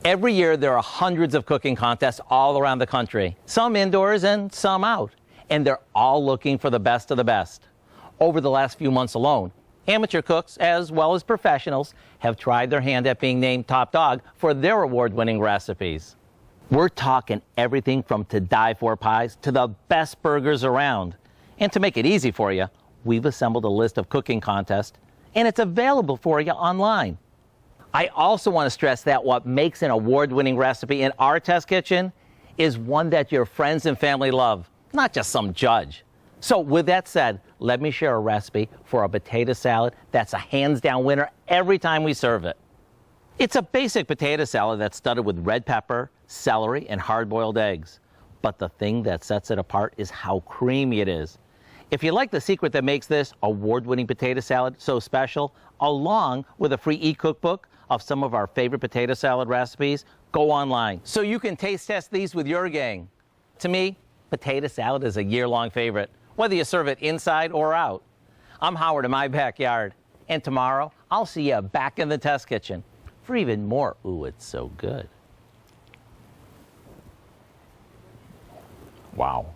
Every year there are hundreds of cooking contests all around the country, some indoors and some out, and they're all looking for the best of the best. Over the last few months alone, amateur cooks as well as professionals have tried their hand at being named top dog for their award-winning recipes. We're talking everything from to die for pies to the best burgers around. And to make it easy for you, we've assembled a list of cooking contests, and it's available for you online. I also want to stress that what makes an award-winning recipe in our test kitchen is one that your friends and family love, not just some judge. So with that said, let me share a recipe for a potato salad that's a hands-down winner every time we serve it. It's a basic potato salad that's studded with red pepper, celery, and hard-boiled eggs. But the thing that sets it apart is how creamy it is. If you like the secret that makes this award-winning potato salad so special, along with a free e-cookbook of some of our favorite potato salad recipes, go online so you can taste test these with your gang. To me, potato salad is a year-long favorite, whether you serve it inside or out. I'm Howard in my backyard, and tomorrow I'll see you back in the test kitchen for even more ooh, it's so good. Wow.